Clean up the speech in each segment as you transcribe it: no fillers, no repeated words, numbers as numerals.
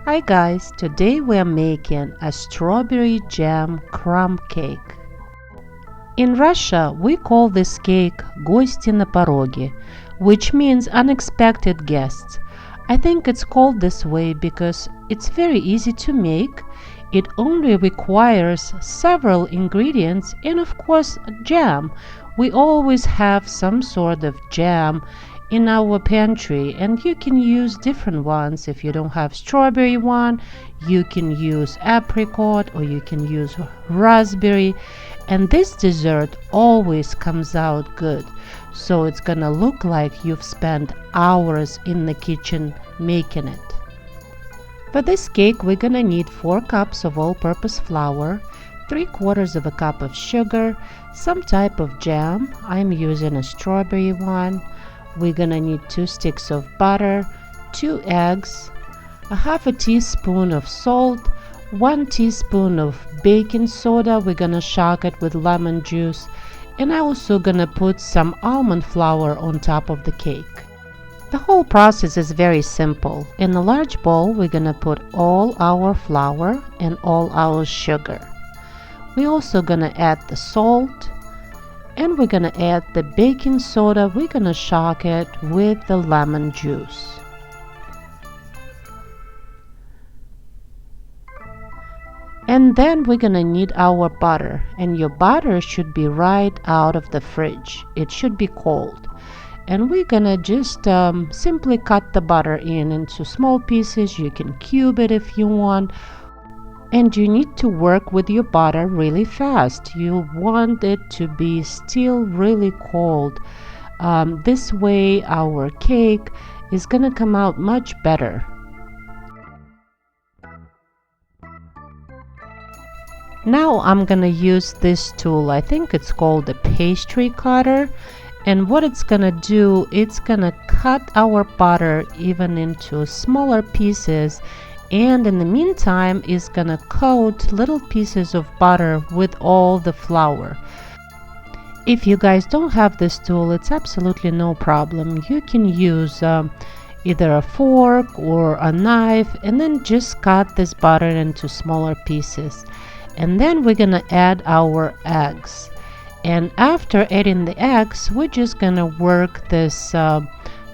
Hi guys, today we are making a strawberry jam crumb cake. In Russia, we call this cake Гости на пороге, which means unexpected guests. I think it's called this way because it's very easy to make. It only requires several ingredients and of course jam. We always have some sort of jam in our pantry, and you can use different ones. If you don't have strawberry one, you can use apricot or you can use raspberry, and this dessert always comes out good. So it's gonna look like you've spent hours in the kitchen making it. For this cake we're gonna need 4 cups of all-purpose flour, 3/4 of a cup of sugar, some type of jam. I'm using a strawberry one. We're gonna need 2 sticks of butter, 2 eggs, a half a teaspoon of salt, 1 teaspoon of baking soda. We're gonna shock it with lemon juice, and I'm also gonna put some almond flour on top of the cake. The whole process is very simple. In a large bowl we're gonna put all our flour and all our sugar. We're also gonna add the salt, and we're gonna add the baking soda. We're gonna shock it with the lemon juice. And then we're gonna need our butter, and your butter should be right out of the fridge. It should be cold. And we're gonna just simply cut the butter into small pieces. You can cube it if you want. And you need to work with your butter really fast. You want it to be still really cold. This way our cake is gonna come out much better. Now I'm gonna use this tool. I think it's called a pastry cutter. And what it's gonna do, it's gonna cut our butter even into smaller pieces, and in the meantime is gonna coat little pieces of butter with all the flour. If you guys don't have this tool, it's absolutely no problem. You can use either a fork or a knife, and then just cut this butter into smaller pieces. And then we're gonna add our eggs. And after adding the eggs, we're just gonna work this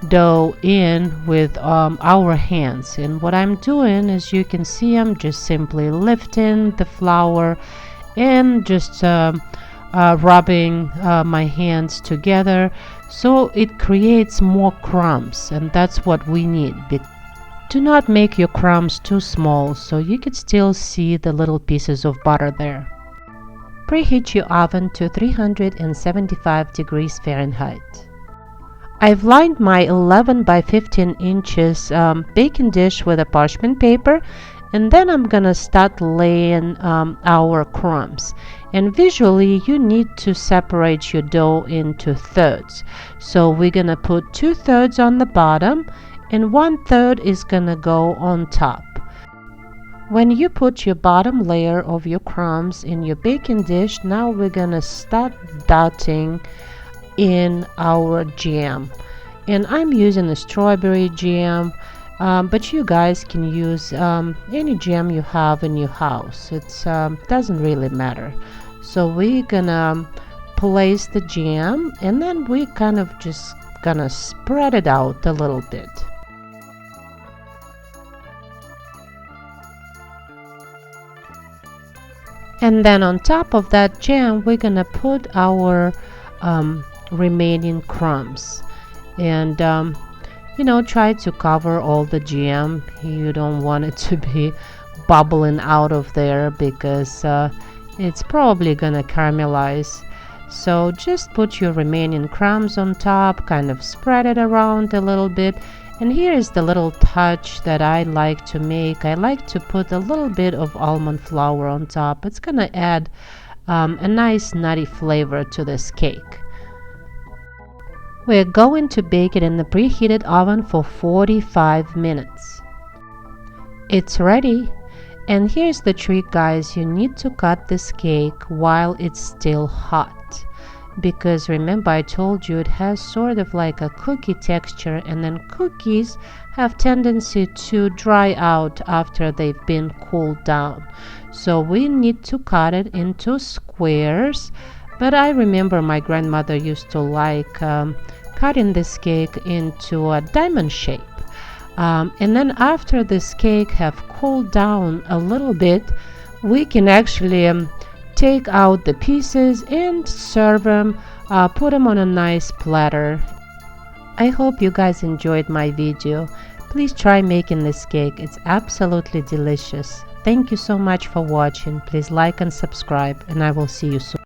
dough in with our hands. And what I'm doing, as you can see, I'm just simply lifting the flour and just rubbing my hands together so it creates more crumbs, and that's what we need. Do not make your crumbs too small so you can still see the little pieces of butter there. Preheat your oven to 375 degrees Fahrenheit. I've lined my 11 by 15 inches baking dish with a parchment paper, and then I'm gonna start laying our crumbs. And visually you need to separate your dough into thirds. So we're gonna put 2/3 on the bottom and 1/3 is gonna go on top. When you put your bottom layer of your crumbs in your baking dish, now we're gonna start dotting in our jam. And I'm using a strawberry jam, but you guys can use any jam you have in your house. It doesn't really matter. So we're gonna place the jam, and then we're kind of just gonna spread it out a little bit. And then on top of that jam we're gonna put our remaining crumbs, and try to cover all the jam. You don't want it to be bubbling out of there because it's probably gonna caramelize. So just put your remaining crumbs on top, kind of spread it around a little bit. And here is the little touch that I like to make. I like to put a little bit of almond flour on top. It's gonna add a nice nutty flavor to this cake. We're going to bake it in the preheated oven for 45 minutes. It's ready. And here's the trick, guys. You need to cut this cake while it's still hot. because remember I told you it has sort of like a cookie texture, and then cookies have tendency to dry out after they've been cooled down. So we need to cut it into squares, but I remember my grandmother used to like cutting this cake into a diamond shape. And then after this cake have cooled down a little bit, we can actually take out the pieces and serve them, put them on a nice platter. I hope you guys enjoyed my video. Please try making this cake. It's absolutely delicious. Thank you so much for watching. Please like and subscribe, and I will see you soon.